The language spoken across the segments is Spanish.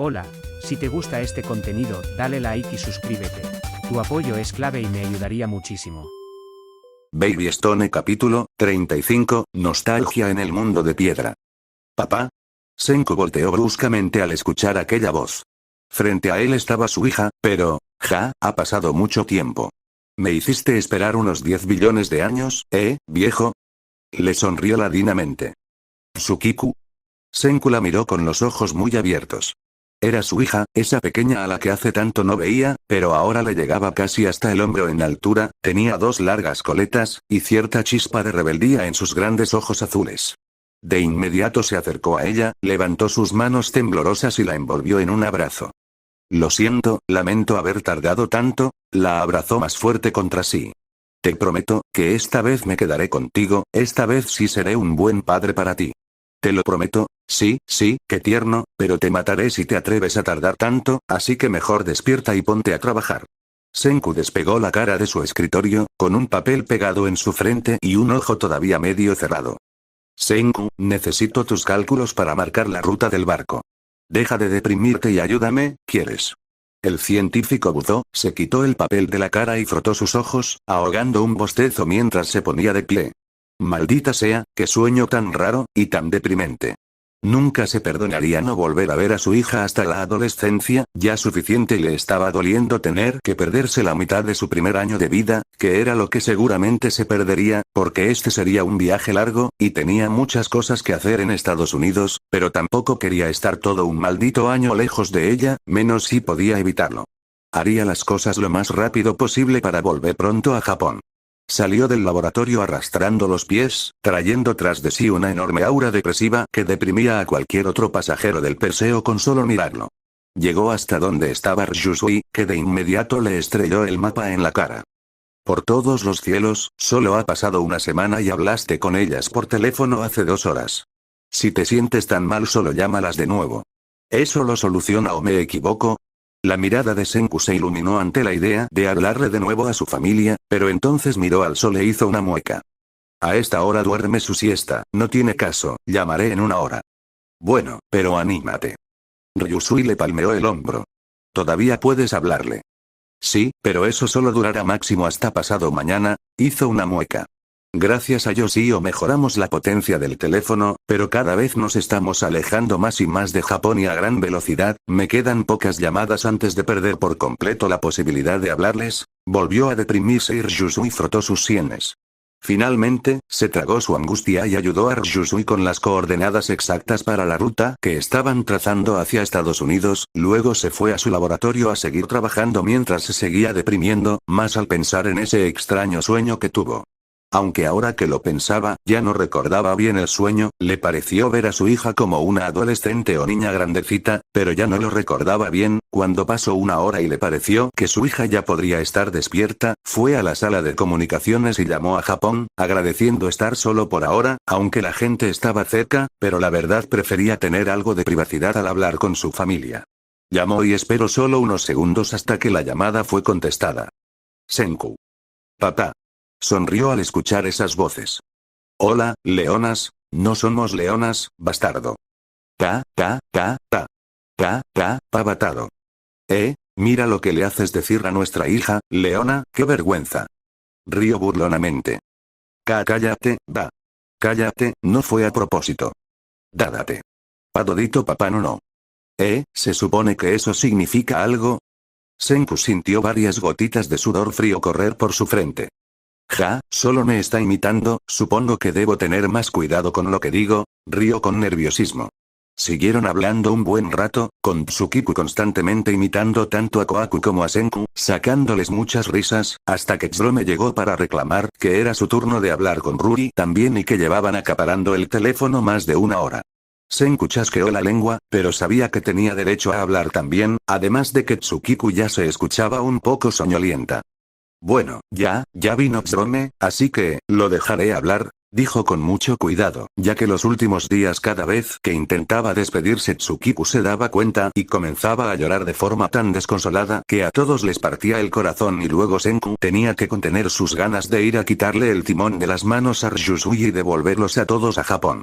Hola, si te gusta este contenido, dale like y suscríbete. Tu apoyo es clave y me ayudaría muchísimo. Baby Stone capítulo 35, Nostalgia en el mundo de piedra. ¿Papá? Senku volteó bruscamente al escuchar aquella voz. Frente a él estaba su hija, pero, ha pasado mucho tiempo. ¿Me hiciste esperar unos 10 billones de años, viejo? Le sonrió ladinamente. ¿Tsukiku? Senku la miró con los ojos muy abiertos. Era su hija, esa pequeña a la que hace tanto no veía, pero ahora le llegaba casi hasta el hombro en altura, tenía dos largas coletas, y cierta chispa de rebeldía en sus grandes ojos azules. De inmediato se acercó a ella, levantó sus manos temblorosas y la envolvió en un abrazo. Lo siento, lamento haber tardado tanto, la abrazó más fuerte contra sí. Te prometo, que esta vez me quedaré contigo, esta vez sí seré un buen padre para ti. Te lo prometo, sí, qué tierno, pero te mataré si te atreves a tardar tanto, así que mejor despierta y ponte a trabajar. Senku despegó la cara de su escritorio, con un papel pegado en su frente y un ojo todavía medio cerrado. Senku, necesito tus cálculos para marcar la ruta del barco. Deja de deprimirte y ayúdame, ¿quieres? El científico buzó, se quitó el papel de la cara y frotó sus ojos, ahogando un bostezo mientras se ponía de pie. Maldita sea, qué sueño tan raro, y tan deprimente. Nunca se perdonaría no volver a ver a su hija hasta la adolescencia, ya suficiente le estaba doliendo tener que perderse la mitad de su primer año de vida, que era lo que seguramente se perdería, porque este sería un viaje largo, y tenía muchas cosas que hacer en Estados Unidos, pero tampoco quería estar todo un maldito año lejos de ella, menos si podía evitarlo. Haría las cosas lo más rápido posible para volver pronto a Japón. Salió del laboratorio arrastrando los pies, trayendo tras de sí una enorme aura depresiva que deprimía a cualquier otro pasajero del Perseo con solo mirarlo. Llegó hasta donde estaba Ryusui, que de inmediato le estrelló el mapa en la cara. Por todos los cielos, solo ha pasado una semana y hablaste con ellas por teléfono hace 2 horas. Si te sientes tan mal solo llámalas de nuevo. ¿Eso lo soluciona o me equivoco? La mirada de Senku se iluminó ante la idea de hablarle de nuevo a su familia, pero entonces miró al sol e hizo una mueca. A esta hora duerme su siesta, no tiene caso, llamaré en 1 hora. Bueno, pero anímate. Ryusui le palmeó el hombro. Todavía puedes hablarle. Sí, pero eso solo durará máximo hasta pasado mañana, hizo una mueca. Gracias a Yoshio mejoramos la potencia del teléfono, pero cada vez nos estamos alejando más y más de Japón y a gran velocidad, me quedan pocas llamadas antes de perder por completo la posibilidad de hablarles, volvió a deprimirse y Ryusui frotó sus sienes. Finalmente, se tragó su angustia y ayudó a Ryusui con las coordenadas exactas para la ruta que estaban trazando hacia Estados Unidos, luego se fue a su laboratorio a seguir trabajando mientras se seguía deprimiendo, más al pensar en ese extraño sueño que tuvo. Aunque ahora que lo pensaba, ya no recordaba bien el sueño, le pareció ver a su hija como una adolescente o niña grandecita, pero ya no lo recordaba bien, cuando pasó 1 hora y le pareció que su hija ya podría estar despierta, fue a la sala de comunicaciones y llamó a Japón, agradeciendo estar solo por ahora, aunque la gente estaba cerca, pero la verdad prefería tener algo de privacidad al hablar con su familia. Llamó y esperó solo unos segundos hasta que la llamada fue contestada. Senku. Papá. Sonrió al escuchar esas voces. Hola, leonas, no somos leonas, bastardo. Pavatado. Mira lo que le haces decir a nuestra hija, leona, qué vergüenza. Río burlonamente. Cállate, va. Cállate, no fue a propósito. Dádate. Padodito papá no. ¿Se supone que eso significa algo? Senku sintió varias gotitas de sudor frío correr por su frente. Solo me está imitando, supongo que debo tener más cuidado con lo que digo, rió con nerviosismo. Siguieron hablando un buen rato, con Tsukiku constantemente imitando tanto a Kohaku como a Senku, sacándoles muchas risas, hasta que Tsurome llegó para reclamar que era su turno de hablar con Ruri también y que llevaban acaparando el teléfono más de 1 hora. Senku chasqueó la lengua, pero sabía que tenía derecho a hablar también, además de que Tsukiku ya se escuchaba un poco soñolienta. Bueno, ya vino Tsurome, así que, lo dejaré hablar, dijo con mucho cuidado, ya que los últimos días cada vez que intentaba despedirse Tsukiku se daba cuenta y comenzaba a llorar de forma tan desconsolada que a todos les partía el corazón y luego Senku tenía que contener sus ganas de ir a quitarle el timón de las manos a Ryusui y devolverlos a todos a Japón.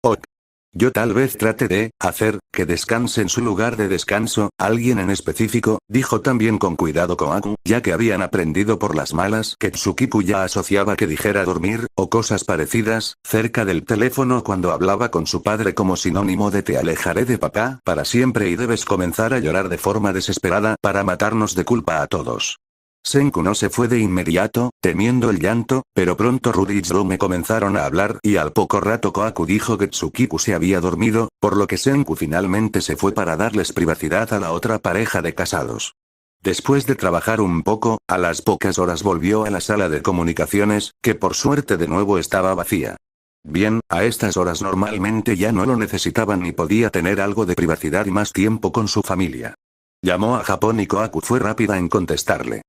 Ok. Yo tal vez trate de hacer que descanse en su lugar de descanso, alguien en específico, dijo también con cuidado Kohaku, ya que habían aprendido por las malas que Tsukiku ya asociaba que dijera dormir, o cosas parecidas, cerca del teléfono cuando hablaba con su padre como sinónimo de te alejaré de papá para siempre y debes comenzar a llorar de forma desesperada para matarnos de culpa a todos. Senku no se fue de inmediato, temiendo el llanto, pero pronto Rudy y Jerome comenzaron a hablar y al poco rato Kohaku dijo que Tsukiku se había dormido, por lo que Senku finalmente se fue para darles privacidad a la otra pareja de casados. Después de trabajar un poco, a las pocas horas volvió a la sala de comunicaciones, que por suerte de nuevo estaba vacía. Bien, a estas horas normalmente ya no lo necesitaban ni podía tener algo de privacidad y más tiempo con su familia. Llamó a Japón y Kohaku fue rápida en contestarle.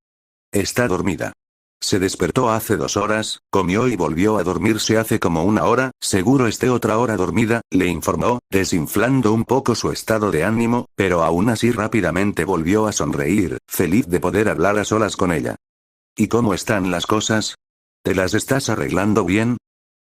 Está dormida. Se despertó hace 2 horas, comió y volvió a dormirse hace como 1 hora, seguro esté otra hora dormida, le informó, desinflando un poco su estado de ánimo, pero aún así rápidamente volvió a sonreír, feliz de poder hablar a solas con ella. ¿Y cómo están las cosas? ¿Te las estás arreglando bien?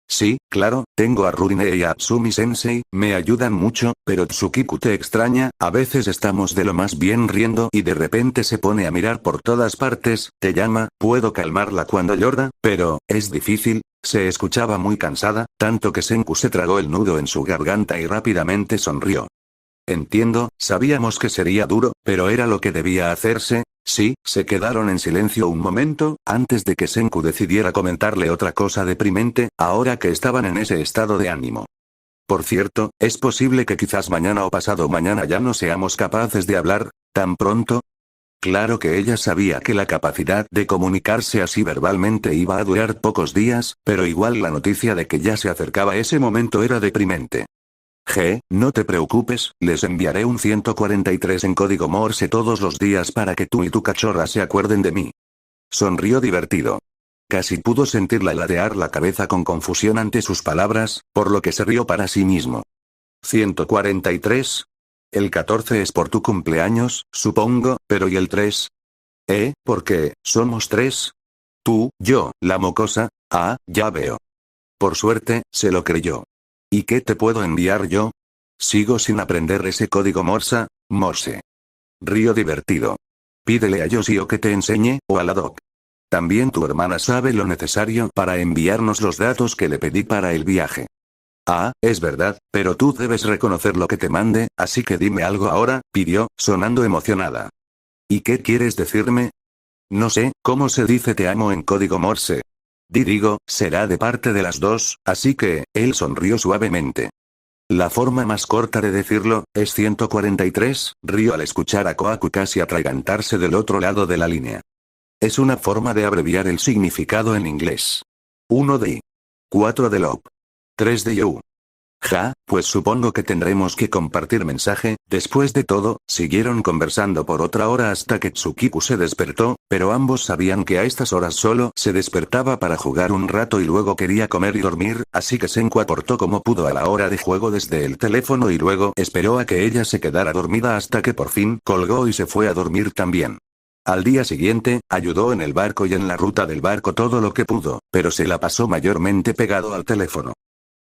Sí, claro, tengo a Rurine y a Atsumi-sensei, me ayudan mucho, pero Tsukiku te extraña, a veces estamos de lo más bien riendo y de repente se pone a mirar por todas partes, te llama, puedo calmarla cuando llora, pero, es difícil, se escuchaba muy cansada, tanto que Senku se tragó el nudo en su garganta y rápidamente sonrió. Entiendo, sabíamos que sería duro, pero era lo que debía hacerse. Sí, se quedaron en silencio un momento, antes de que Senku decidiera comentarle otra cosa deprimente, ahora que estaban en ese estado de ánimo. Por cierto, es posible que quizás mañana o pasado mañana ya no seamos capaces de hablar, ¿tan pronto? Claro que ella sabía que la capacidad de comunicarse así verbalmente iba a durar pocos días, pero igual la noticia de que ya se acercaba ese momento era deprimente. No te preocupes, les enviaré un 143 en código Morse todos los días para que tú y tu cachorra se acuerden de mí. Sonrió divertido. Casi pudo sentirla ladear la cabeza con confusión ante sus palabras, por lo que se rió para sí mismo. 143. El 14 es por tu cumpleaños, supongo, pero ¿y el 3? ¿Por qué, somos 3? Tú, yo, la mocosa, ya veo. Por suerte, se lo creyó. ¿Y qué te puedo enviar yo? Sigo sin aprender ese código Morse. Río divertido. Pídele a Yoshio que te enseñe, o a la Doc. También tu hermana sabe lo necesario para enviarnos los datos que le pedí para el viaje. Es verdad, pero tú debes reconocer lo que te mande, así que dime algo ahora, pidió, sonando emocionada. ¿Y qué quieres decirme? No sé, ¿cómo se dice te amo en código Morse? Digo, será de parte de las dos, así que, él sonrió suavemente. La forma más corta de decirlo, es 143, rió al escuchar a Kohaku casi atragantarse del otro lado de la línea. Es una forma de abreviar el significado en inglés. 1 de I. 4 de love. 3 de you. Pues supongo que tendremos que compartir mensaje. Después de todo, siguieron conversando por otra hora hasta que Tsukiku se despertó, pero ambos sabían que a estas horas solo se despertaba para jugar un rato y luego quería comer y dormir, así que Senku aportó como pudo a la hora de juego desde el teléfono y luego esperó a que ella se quedara dormida hasta que por fin colgó y se fue a dormir también. Al día siguiente, ayudó en el barco y en la ruta del barco todo lo que pudo, pero se la pasó mayormente pegado al teléfono.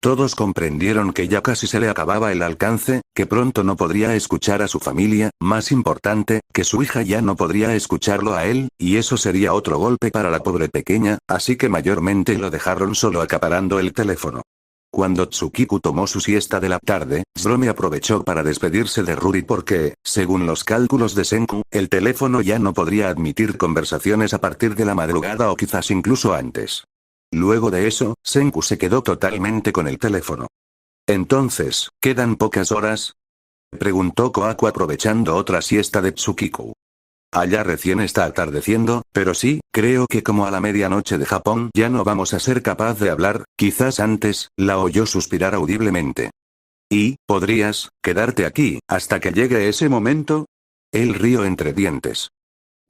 Todos comprendieron que ya casi se le acababa el alcance, que pronto no podría escuchar a su familia, más importante, que su hija ya no podría escucharlo a él, y eso sería otro golpe para la pobre pequeña, así que mayormente lo dejaron solo acaparando el teléfono. Cuando Tsukiku tomó su siesta de la tarde, Jerome aprovechó para despedirse de Ruri porque, según los cálculos de Senku, el teléfono ya no podría admitir conversaciones a partir de la madrugada o quizás incluso antes. Luego de eso, Senku se quedó totalmente con el teléfono. Entonces, ¿quedan pocas horas? Preguntó Kohaku aprovechando otra siesta de Tsukiku. Allá recién está atardeciendo, pero sí, creo que como a la medianoche de Japón ya no vamos a ser capaz de hablar, quizás antes, la oyó suspirar audiblemente. ¿Y, podrías, quedarte aquí, hasta que llegue ese momento? Él rió entre dientes.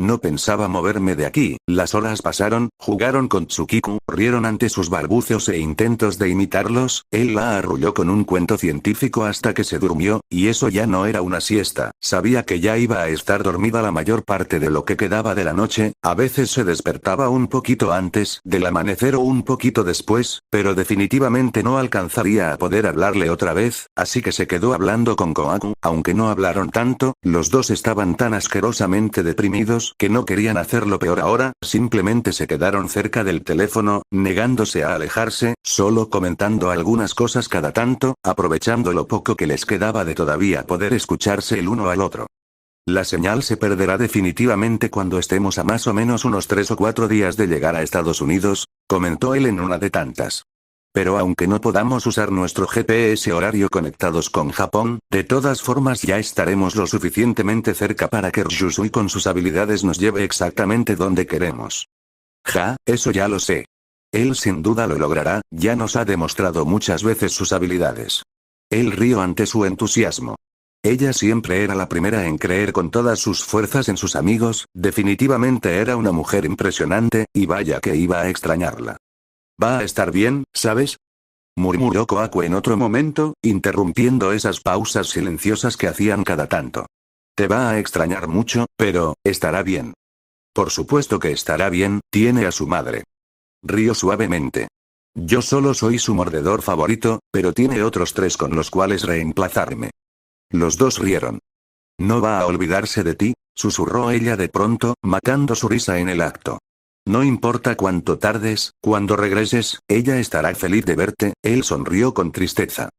No pensaba moverme de aquí. Las horas pasaron, jugaron con Tsukiku, rieron ante sus balbuceos e intentos de imitarlos, él la arrulló con un cuento científico hasta que se durmió, y eso ya no era una siesta, sabía que ya iba a estar dormida la mayor parte de lo que quedaba de la noche, a veces se despertaba un poquito antes del amanecer o un poquito después, pero definitivamente no alcanzaría a poder hablarle otra vez, así que se quedó hablando con Kohaku, aunque no hablaron tanto, los dos estaban tan asquerosamente deprimidos que no querían hacerlo peor ahora, simplemente se quedaron cerca del teléfono, negándose a alejarse, solo comentando algunas cosas cada tanto, aprovechando lo poco que les quedaba de todavía poder escucharse el uno al otro. La señal se perderá definitivamente cuando estemos a más o menos unos 3 o 4 días de llegar a Estados Unidos, comentó él en una de tantas. Pero aunque no podamos usar nuestro GPS horario conectados con Japón, de todas formas ya estaremos lo suficientemente cerca para que Ryusui con sus habilidades nos lleve exactamente donde queremos. Ja, eso ya lo sé. Él sin duda lo logrará, ya nos ha demostrado muchas veces sus habilidades. Él rió ante su entusiasmo. Ella siempre era la primera en creer con todas sus fuerzas en sus amigos, definitivamente era una mujer impresionante, y vaya que iba a extrañarla. Va a estar bien, ¿sabes? Murmuró Kohaku en otro momento, interrumpiendo esas pausas silenciosas que hacían cada tanto. Te va a extrañar mucho, pero, estará bien. Por supuesto que estará bien, tiene a su madre. Rió suavemente. Yo solo soy su mordedor favorito, pero tiene otros 3 con los cuales reemplazarme. Los dos rieron. No va a olvidarse de ti, susurró ella de pronto, matando su risa en el acto. No importa cuánto tardes, cuando regreses, ella estará feliz de verte, él sonrió con tristeza.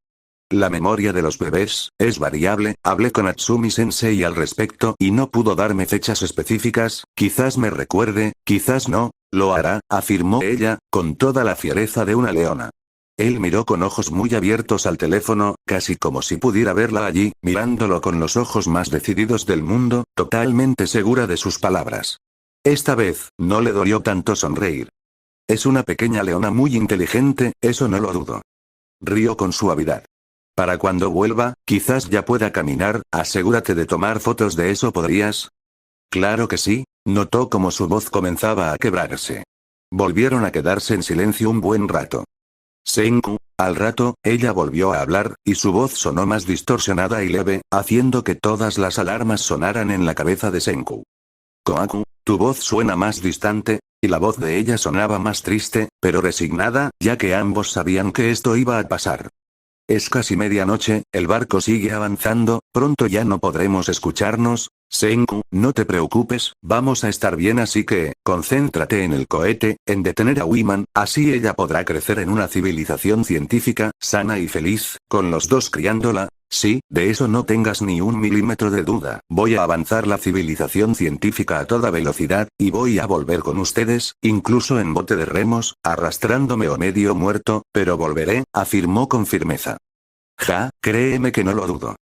La memoria de los bebés es variable, hablé con Atsumi-sensei al respecto y no pudo darme fechas específicas, quizás me recuerde, quizás no, lo hará, afirmó ella, con toda la fiereza de una leona. Él miró con ojos muy abiertos al teléfono, casi como si pudiera verla allí, mirándolo con los ojos más decididos del mundo, totalmente segura de sus palabras. Esta vez, no le dolió tanto sonreír. Es una pequeña leona muy inteligente, eso no lo dudo. Rió con suavidad. Para cuando vuelva, quizás ya pueda caminar, asegúrate de tomar fotos de eso, ¿podrías? Claro que sí, notó como su voz comenzaba a quebrarse. Volvieron a quedarse en silencio un buen rato. Senku, al rato, ella volvió a hablar, y su voz sonó más distorsionada y leve, haciendo que todas las alarmas sonaran en la cabeza de Senku. Kohaku, tu voz suena más distante, y la voz de ella sonaba más triste, pero resignada, ya que ambos sabían que esto iba a pasar. Es casi medianoche, el barco sigue avanzando, pronto ya no podremos escucharnos. Senku, no te preocupes, vamos a estar bien, así que, concéntrate en el cohete, en detener a Wiman, así ella podrá crecer en una civilización científica, sana y feliz, con los dos criándola. Sí, de eso no tengas ni un milímetro de duda, voy a avanzar la civilización científica a toda velocidad, y voy a volver con ustedes, incluso en bote de remos, arrastrándome o medio muerto, pero volveré, afirmó con firmeza. Ja, créeme que no lo dudo.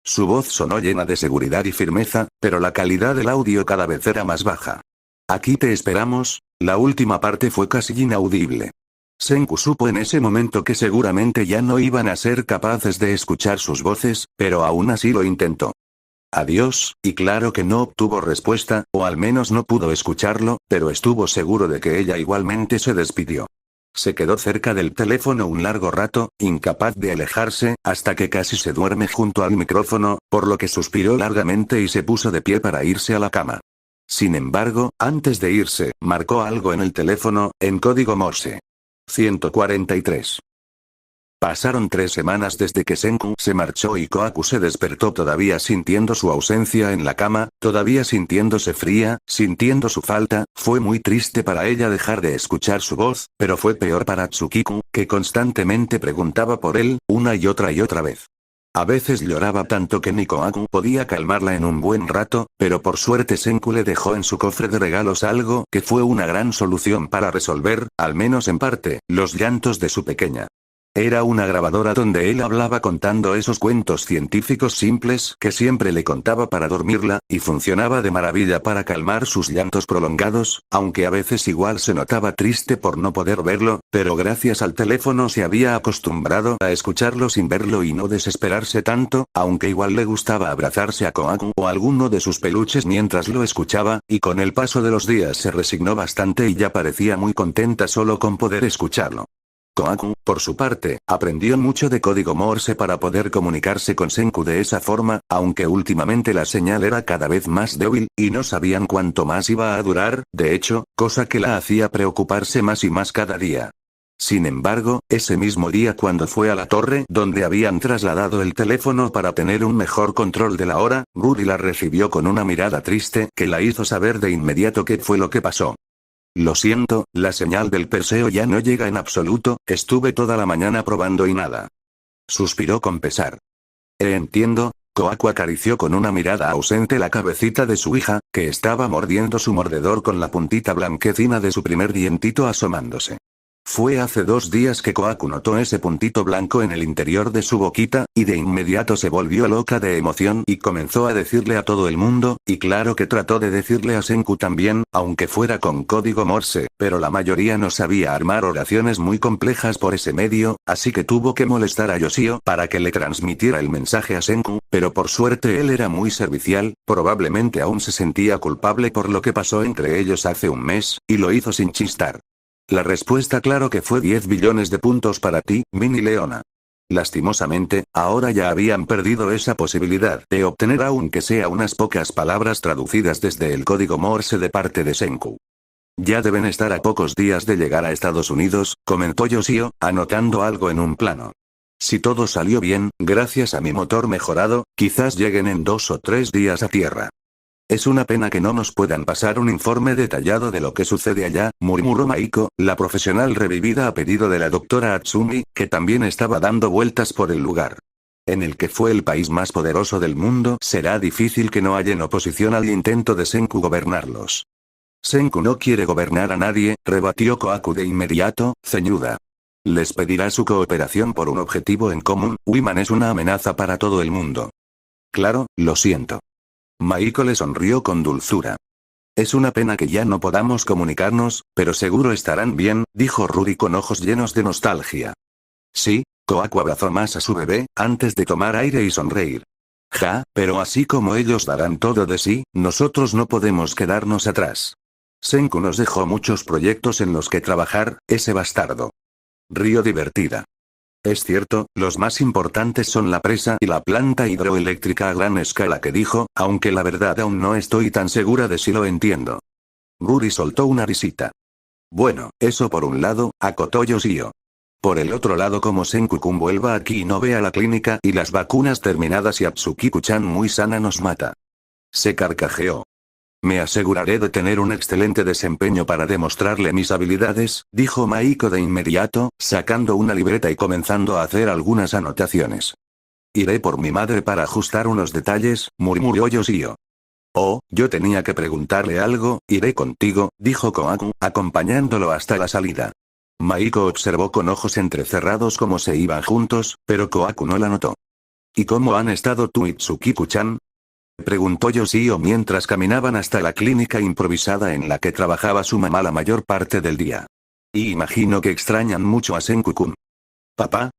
Su voz sonó llena de seguridad y firmeza, pero la calidad del audio cada vez era más baja. Aquí te esperamos, la última parte fue casi inaudible. Senku supo en ese momento que seguramente ya no iban a ser capaces de escuchar sus voces, pero aún así lo intentó. Adiós, y claro que no obtuvo respuesta, o al menos no pudo escucharlo, pero estuvo seguro de que ella igualmente se despidió. Se quedó cerca del teléfono un largo rato, incapaz de alejarse, hasta que casi se duerme junto al micrófono, por lo que suspiró largamente y se puso de pie para irse a la cama. Sin embargo, antes de irse, marcó algo en el teléfono, en código Morse. 143. Pasaron 3 semanas desde que Senku se marchó y Kohaku se despertó todavía sintiendo su ausencia en la cama, todavía sintiéndose fría, sintiendo su falta. Fue muy triste para ella dejar de escuchar su voz, pero fue peor para Tsukiku, que constantemente preguntaba por él, una y otra vez. A veces lloraba tanto que ni Kohaku podía calmarla en un buen rato, pero por suerte Senku le dejó en su cofre de regalos algo que fue una gran solución para resolver, al menos en parte, los llantos de su pequeña. Era una grabadora donde él hablaba contando esos cuentos científicos simples que siempre le contaba para dormirla, y funcionaba de maravilla para calmar sus llantos prolongados, aunque a veces igual se notaba triste por no poder verlo, pero gracias al teléfono se había acostumbrado a escucharlo sin verlo y no desesperarse tanto, aunque igual le gustaba abrazarse a Kohaku o alguno de sus peluches mientras lo escuchaba, y con el paso de los días se resignó bastante y ya parecía muy contenta solo con poder escucharlo. Kohaku, por su parte, aprendió mucho de código Morse para poder comunicarse con Senku de esa forma, aunque últimamente la señal era cada vez más débil, y no sabían cuánto más iba a durar, de hecho, cosa que la hacía preocuparse más y más cada día. Sin embargo, ese mismo día cuando fue a la torre donde habían trasladado el teléfono para tener un mejor control de la hora, Ruri la recibió con una mirada triste que la hizo saber de inmediato qué fue lo que pasó. Lo siento, la señal del Perseo ya no llega en absoluto, estuve toda la mañana probando y nada. Suspiró con pesar. Entiendo. Kohaku acarició con una mirada ausente la cabecita de su hija, que estaba mordiendo su mordedor con la puntita blanquecina de su primer dientito asomándose. Fue hace 2 días que Kohaku notó ese puntito blanco en el interior de su boquita, y de inmediato se volvió loca de emoción y comenzó a decirle a todo el mundo, y claro que trató de decirle a Senku también, aunque fuera con código Morse, pero la mayoría no sabía armar oraciones muy complejas por ese medio, así que tuvo que molestar a Yoshio para que le transmitiera el mensaje a Senku, pero por suerte él era muy servicial, probablemente aún se sentía culpable por lo que pasó entre ellos hace un mes, y lo hizo sin chistar. La respuesta claro que fue 10 billones de puntos para ti, Mini Leona. Lastimosamente, ahora ya habían perdido esa posibilidad de obtener aunque sea unas pocas palabras traducidas desde el código Morse de parte de Senku. Ya deben estar a pocos días de llegar a Estados Unidos, comentó Yoshio, anotando algo en un plano. Si todo salió bien, gracias a mi motor mejorado, quizás lleguen en 2 o 3 días a tierra. Es una pena que no nos puedan pasar un informe detallado de lo que sucede allá, murmuró Maiko, la profesional revivida a pedido de la doctora Atsumi, que también estaba dando vueltas por el lugar. En el que fue el país más poderoso del mundo, será difícil que no haya en oposición al intento de Senku gobernarlos. Senku no quiere gobernar a nadie, rebatió Kohaku de inmediato, ceñuda. Les pedirá su cooperación por un objetivo en común, Wiman es una amenaza para todo el mundo. Claro, lo siento. Maiko le sonrió con dulzura. Es una pena que ya no podamos comunicarnos, pero seguro estarán bien, dijo Ruri con ojos llenos de nostalgia. Sí, Kohaku abrazó más a su bebé, antes de tomar aire y sonreír. Ja, pero así como ellos darán todo de sí, nosotros no podemos quedarnos atrás. Senku nos dejó muchos proyectos en los que trabajar, ese bastardo. Río divertida. Es cierto, los más importantes son la presa y la planta hidroeléctrica a gran escala que dijo, aunque la verdad aún no estoy tan segura de si lo entiendo. Ruri soltó una risita. Bueno, eso por un lado, acotó Yoshio. Por el otro lado, como Senku-kun vuelva aquí y no vea la clínica y las vacunas terminadas y Atsukiku-chan muy sana nos mata. Se carcajeó. Me aseguraré de tener un excelente desempeño para demostrarle mis habilidades, dijo Maiko de inmediato, sacando una libreta y comenzando a hacer algunas anotaciones. Iré por mi madre para ajustar unos detalles, murmuró Yoshio. Oh, yo tenía que preguntarle algo, iré contigo, dijo Kohaku, acompañándolo hasta la salida. Maiko observó con ojos entrecerrados cómo se iban juntos, pero Kohaku no la notó. ¿Y cómo han estado tú y Tsukiku-chan? Preguntó Yoshio mientras caminaban hasta la clínica improvisada en la que trabajaba su mamá la mayor parte del día. Y imagino que extrañan mucho a Senku-kun. ¿Papá?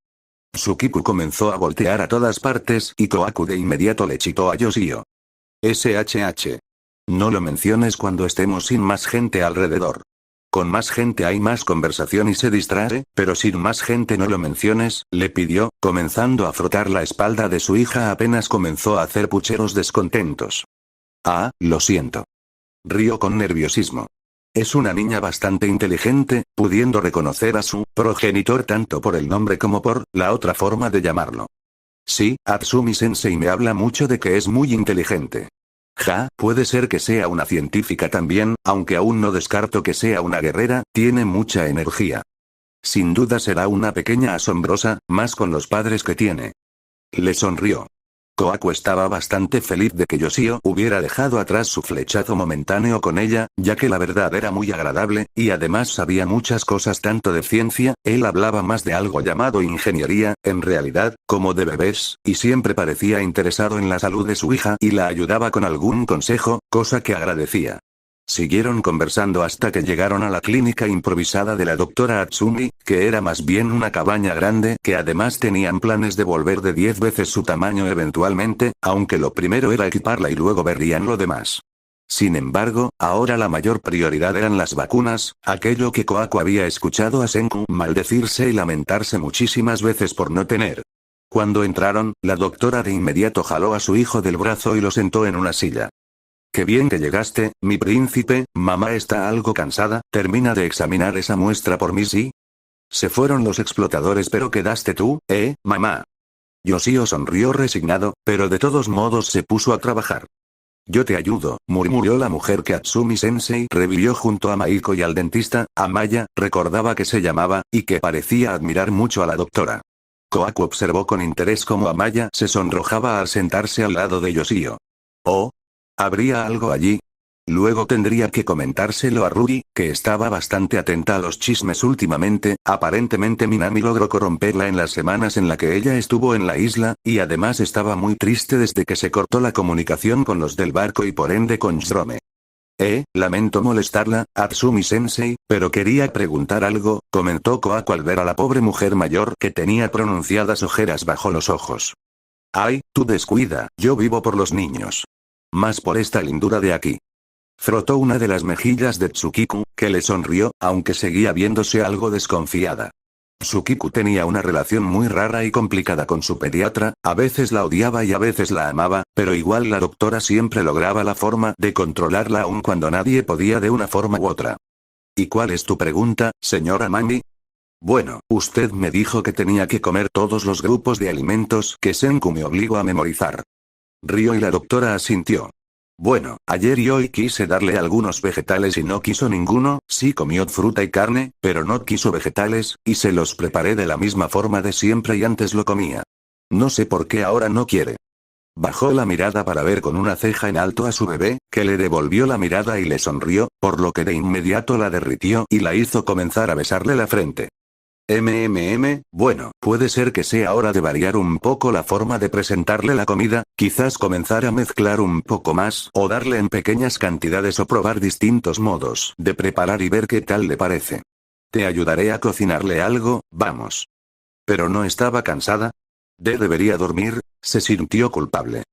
Tsukiku comenzó a voltear a todas partes y Kohaku de inmediato le chitó a Yoshio. SHH. No lo menciones cuando estemos sin más gente alrededor. Con más gente hay más conversación y se distrae, pero sin más gente no lo menciones, le pidió, comenzando a frotar la espalda de su hija apenas comenzó a hacer pucheros descontentos. Ah, lo siento. Rió con nerviosismo. Es una niña bastante inteligente, pudiendo reconocer a su progenitor tanto por el nombre como por la otra forma de llamarlo. Sí, Atsumi-sensei me habla mucho de que es muy inteligente. Ja, puede ser que sea una científica también, aunque aún no descarto que sea una guerrera, tiene mucha energía. Sin duda será una pequeña asombrosa, más con los padres que tiene. Le sonrió. Kohaku estaba bastante feliz de que Yoshio hubiera dejado atrás su flechazo momentáneo con ella, ya que la verdad era muy agradable, y además sabía muchas cosas tanto de ciencia, él hablaba más de algo llamado ingeniería, en realidad, como de bebés, y siempre parecía interesado en la salud de su hija y la ayudaba con algún consejo, cosa que agradecía. Siguieron conversando hasta que llegaron a la clínica improvisada de la doctora Atsumi, que era más bien una cabaña grande que además tenían planes de volver de 10 veces su tamaño eventualmente, aunque lo primero era equiparla y luego verían lo demás. Sin embargo, ahora la mayor prioridad eran las vacunas, aquello que Kohaku había escuchado a Senku maldecirse y lamentarse muchísimas veces por no tener. Cuando entraron, la doctora de inmediato jaló a su hijo del brazo y lo sentó en una silla. Qué bien que llegaste, mi príncipe, mamá está algo cansada, termina de examinar esa muestra por mí, ¿sí? Se fueron los explotadores pero quedaste tú, mamá. Yoshio sonrió resignado, pero de todos modos se puso a trabajar. Yo te ayudo, murmuró la mujer que Atsumi-sensei revivió junto a Maiko y al dentista, Amaya, recordaba que se llamaba, y que parecía admirar mucho a la doctora. Kohaku observó con interés cómo Amaya se sonrojaba al sentarse al lado de Yoshio. Oh. ¿Habría algo allí? Luego tendría que comentárselo a Ruri, que estaba bastante atenta a los chismes últimamente, aparentemente Minami logró corromperla en las semanas en la que ella estuvo en la isla, y además estaba muy triste desde que se cortó la comunicación con los del barco y por ende con Jerome. Lamento molestarla, Atsumi-sensei, pero quería preguntar algo, comentó Kohaku al ver a la pobre mujer mayor que tenía pronunciadas ojeras bajo los ojos. Ay, tú descuida, yo vivo por los niños. Más por esta lindura de aquí. Frotó una de las mejillas de Tsukiku, que le sonrió, aunque seguía viéndose algo desconfiada. Tsukiku tenía una relación muy rara y complicada con su pediatra, a veces la odiaba y a veces la amaba, pero igual la doctora siempre lograba la forma de controlarla aun cuando nadie podía de una forma u otra. ¿Y cuál es tu pregunta, señora Mami? Bueno, usted me dijo que tenía que comer todos los grupos de alimentos que Senku me obligó a memorizar. Rió y la doctora asintió. Bueno, ayer y hoy quise darle algunos vegetales y no quiso ninguno, sí comió fruta y carne, pero no quiso vegetales, y se los preparé de la misma forma de siempre y antes lo comía. No sé por qué ahora no quiere. Bajó la mirada para ver con una ceja en alto a su bebé, que le devolvió la mirada y le sonrió, por lo que de inmediato la derritió y la hizo comenzar a besarle la frente. Bueno, puede ser que sea hora de variar un poco la forma de presentarle la comida, quizás comenzar a mezclar un poco más, o darle en pequeñas cantidades o probar distintos modos de preparar y ver qué tal le parece. Te ayudaré a cocinarle algo, vamos. Pero no estaba cansada. Debería dormir, se sintió culpable.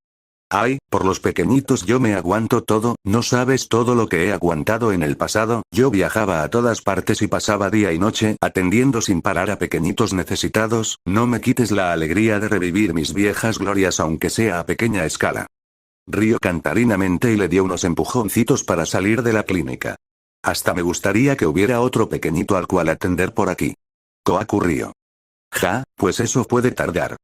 Ay, por los pequeñitos yo me aguanto todo, no sabes todo lo que he aguantado en el pasado, yo viajaba a todas partes y pasaba día y noche atendiendo sin parar a pequeñitos necesitados, no me quites la alegría de revivir mis viejas glorias aunque sea a pequeña escala. Rió cantarinamente y le dio unos empujoncitos para salir de la clínica. Hasta me gustaría que hubiera otro pequeñito al cual atender por aquí. Kohaku rió. Ja, pues eso puede tardar.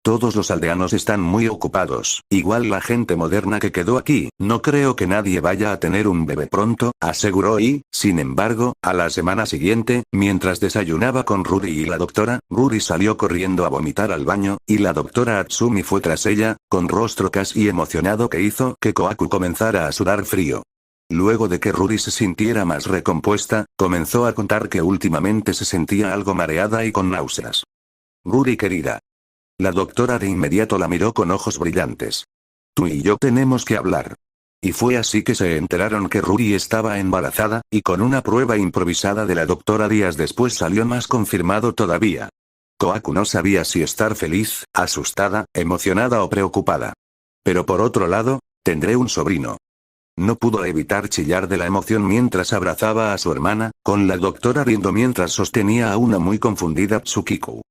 Todos los aldeanos están muy ocupados, igual la gente moderna que quedó aquí, no creo que nadie vaya a tener un bebé pronto, aseguró y, sin embargo, a la semana siguiente, mientras desayunaba con Ruri y la doctora, Ruri salió corriendo a vomitar al baño, y la doctora Atsumi fue tras ella, con rostro casi emocionado que hizo que Kohaku comenzara a sudar frío. Luego de que Ruri se sintiera más recompuesta, comenzó a contar que últimamente se sentía algo mareada y con náuseas. Ruri querida. La doctora de inmediato la miró con ojos brillantes. Tú y yo tenemos que hablar. Y fue así que se enteraron que Ruri estaba embarazada, y con una prueba improvisada de la doctora días después salió más confirmado todavía. Kohaku no sabía si estar feliz, asustada, emocionada o preocupada. Pero por otro lado, tendré un sobrino. No pudo evitar chillar de la emoción mientras abrazaba a su hermana, con la doctora riendo mientras sostenía a una muy confundida Tsukiku.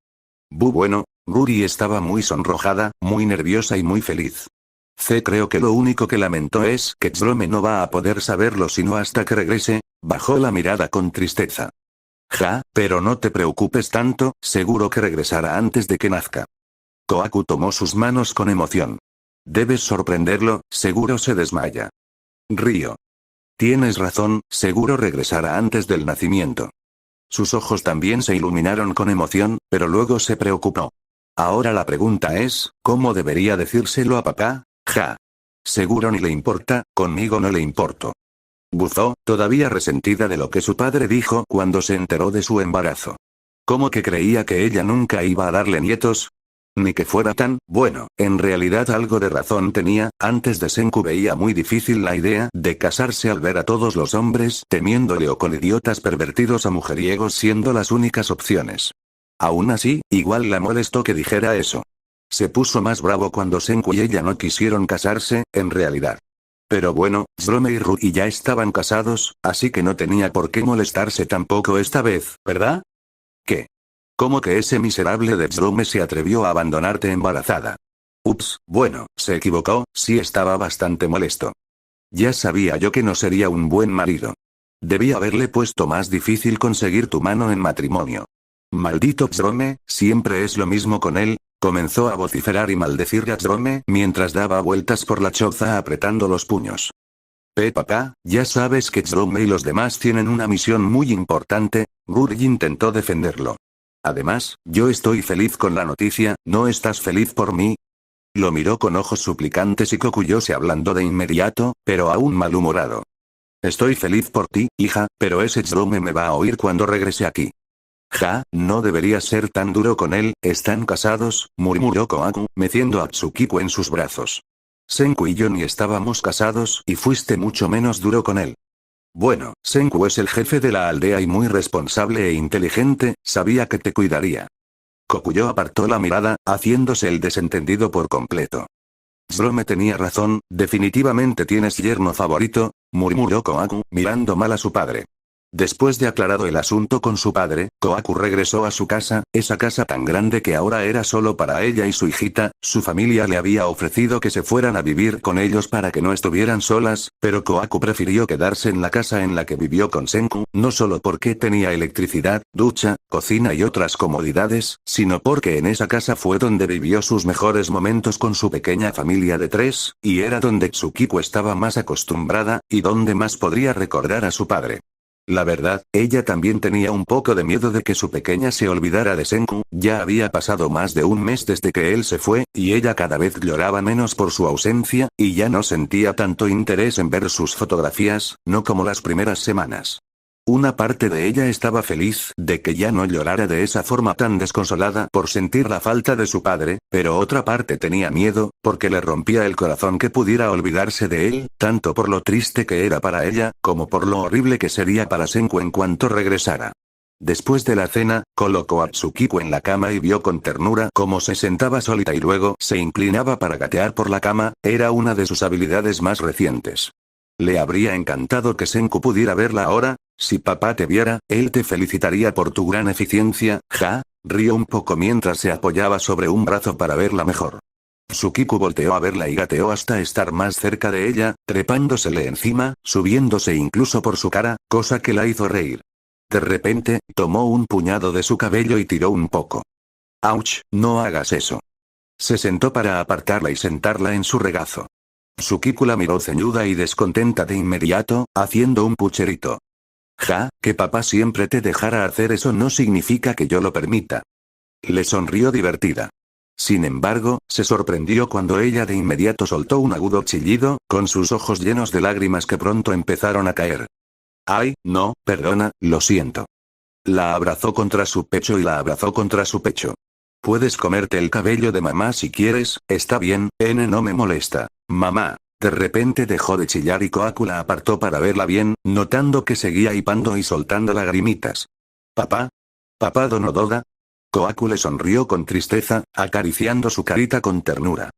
Bueno, Ruri estaba muy sonrojada, muy nerviosa y muy feliz. Creo que lo único que lamentó es que Jerome no va a poder saberlo sino hasta que regrese, bajó la mirada con tristeza. Ja, pero no te preocupes tanto, seguro que regresará antes de que nazca. Kohaku tomó sus manos con emoción. Debes sorprenderlo, seguro se desmaya. Río. Tienes razón, seguro regresará antes del nacimiento. Sus ojos también se iluminaron con emoción, pero luego se preocupó. Ahora la pregunta es, ¿cómo debería decírselo a papá? Ja. Seguro ni le importa, conmigo no le importo. Buzó, todavía resentida de lo que su padre dijo cuando se enteró de su embarazo. ¿Cómo que creía que ella nunca iba a darle nietos? Ni que fuera tan, bueno, en realidad algo de razón tenía, antes de Senku veía muy difícil la idea de casarse al ver a todos los hombres temiéndole o con idiotas pervertidos a mujeriegos siendo las únicas opciones. Aún así, igual la molestó que dijera eso. Se puso más bravo cuando Senku y ella no quisieron casarse, en realidad. Pero bueno, Jerome y Rui ya estaban casados, así que no tenía por qué molestarse tampoco esta vez, ¿verdad? ¿Qué? ¿Cómo que ese miserable de Jerome se atrevió a abandonarte embarazada? Ups, bueno, se equivocó, sí estaba bastante molesto. Ya sabía yo que no sería un buen marido. Debía haberle puesto más difícil conseguir tu mano en matrimonio. Maldito Jerome, siempre es lo mismo con él, comenzó a vociferar y maldecir a Jerome mientras daba vueltas por la choza apretando los puños. Papá, ya sabes que Jerome y los demás tienen una misión muy importante, Ruri intentó defenderlo. Además, yo estoy feliz con la noticia, ¿no estás feliz por mí? Lo miró con ojos suplicantes y Kokuyo se ablandó de inmediato, pero aún malhumorado. Estoy feliz por ti, hija, pero ese Jerome me va a oír cuando regrese aquí. Ja, no deberías ser tan duro con él, están casados, murmuró Kohaku, meciendo a Tsukiko en sus brazos. Senku y yo ni estábamos casados y fuiste mucho menos duro con él. Bueno, Senku es el jefe de la aldea y muy responsable e inteligente, sabía que te cuidaría. Kokuyo apartó la mirada, haciéndose el desentendido por completo. Jerome tenía razón, definitivamente tienes yerno favorito, murmuró Kohaku, mirando mal a su padre. Después de aclarado el asunto con su padre, Kohaku regresó a su casa, esa casa tan grande que ahora era solo para ella y su hijita. Su familia le había ofrecido que se fueran a vivir con ellos para que no estuvieran solas, pero Kohaku prefirió quedarse en la casa en la que vivió con Senku, no solo porque tenía electricidad, ducha, cocina y otras comodidades, sino porque en esa casa fue donde vivió sus mejores momentos con su pequeña familia de 3, y era donde Tsukiko estaba más acostumbrada, y donde más podría recordar a su padre. La verdad, ella también tenía un poco de miedo de que su pequeña se olvidara de Senku, ya había pasado más de un mes desde que él se fue, y ella cada vez lloraba menos por su ausencia, y ya no sentía tanto interés en ver sus fotografías, no como las primeras semanas. Una parte de ella estaba feliz de que ya no llorara de esa forma tan desconsolada por sentir la falta de su padre, pero otra parte tenía miedo, porque le rompía el corazón que pudiera olvidarse de él, tanto por lo triste que era para ella, como por lo horrible que sería para Senku en cuanto regresara. Después de la cena, colocó a Tsukiko en la cama y vio con ternura cómo se sentaba solita y luego se inclinaba para gatear por la cama, era una de sus habilidades más recientes. Le habría encantado que Senku pudiera verla ahora. Si papá te viera, él te felicitaría por tu gran eficiencia, ja, rió un poco mientras se apoyaba sobre un brazo para verla mejor. Tsukiko volteó a verla y gateó hasta estar más cerca de ella, trepándosele encima, subiéndose incluso por su cara, cosa que la hizo reír. De repente, tomó un puñado de su cabello y tiró un poco. ¡Auch! No hagas eso. Se sentó para apartarla y sentarla en su regazo. Tsukiko la miró ceñuda y descontenta de inmediato, haciendo un pucherito. Ja, que papá siempre te dejara hacer eso no significa que yo lo permita. Le sonrió divertida. Sin embargo, se sorprendió cuando ella de inmediato soltó un agudo chillido, con sus ojos llenos de lágrimas que pronto empezaron a caer. Ay, no, perdona, lo siento. La abrazó contra su pecho y la abrazó contra su pecho. Puedes comerte el cabello de mamá si quieres, está bien, no me molesta, mamá. De repente dejó de chillar y Kohaku la apartó para verla bien, notando que seguía hipando y soltando lagrimitas. ¿Papá? ¿Papá Donododa? Kohaku le sonrió con tristeza, acariciando su carita con ternura.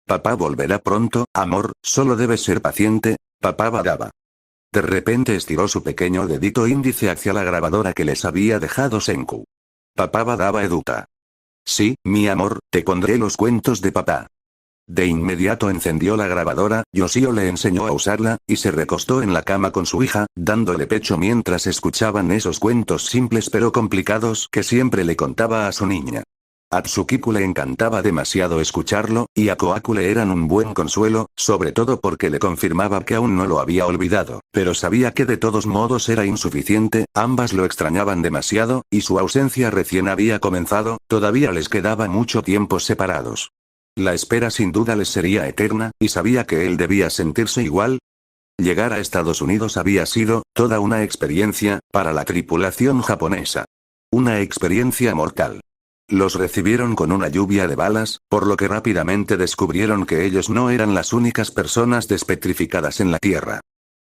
Papá volverá pronto, amor, solo debes ser paciente, papá Badaba. De repente estiró su pequeño dedito índice hacia la grabadora que les había dejado Senku. Papá Badaba educa. Sí, mi amor, te pondré los cuentos de papá. De inmediato encendió la grabadora, Yoshio le enseñó a usarla, y se recostó en la cama con su hija, dándole pecho mientras escuchaban esos cuentos simples pero complicados que siempre le contaba a su niña. A Tsukiku le encantaba demasiado escucharlo, y a Kohaku le eran un buen consuelo, sobre todo porque le confirmaba que aún no lo había olvidado, pero sabía que de todos modos era insuficiente, ambas lo extrañaban demasiado, y su ausencia recién había comenzado, todavía les quedaba mucho tiempo separados. La espera sin duda les sería eterna, y sabía que él debía sentirse igual. Llegar a Estados Unidos había sido toda una experiencia para la tripulación japonesa. Una experiencia mortal. Los recibieron con una lluvia de balas, por lo que rápidamente descubrieron que ellos no eran las únicas personas despetrificadas en la Tierra.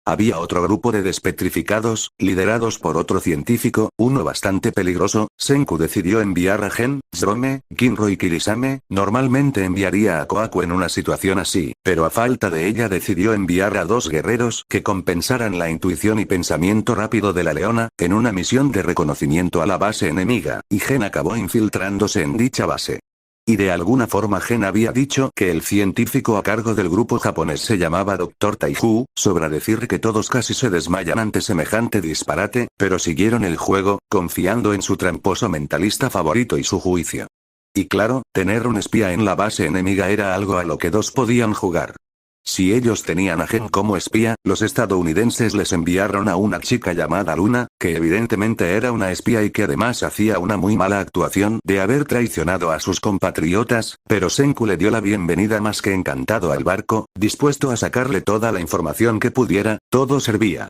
Había otro grupo de despetrificados, liderados por otro científico, uno bastante peligroso. Senku decidió enviar a Gen, Zrome, Kinro y Kirisame. Normalmente enviaría a Kohaku en una situación así, pero a falta de ella decidió enviar a 2 guerreros que compensaran la intuición y pensamiento rápido de la leona, en una misión de reconocimiento a la base enemiga, y Gen acabó infiltrándose en dicha base. Y de alguna forma Gen había dicho que el científico a cargo del grupo japonés se llamaba Dr. Taihu, sobra decir que todos casi se desmayan ante semejante disparate, pero siguieron el juego, confiando en su tramposo mentalista favorito y su juicio. Y claro, tener un espía en la base enemiga era algo a lo que 2 podían jugar. Si ellos tenían a Gen como espía, los estadounidenses les enviaron a una chica llamada Luna, que evidentemente era una espía y que además hacía una muy mala actuación de haber traicionado a sus compatriotas, pero Senku le dio la bienvenida más que encantado al barco, dispuesto a sacarle toda la información que pudiera, todo servía.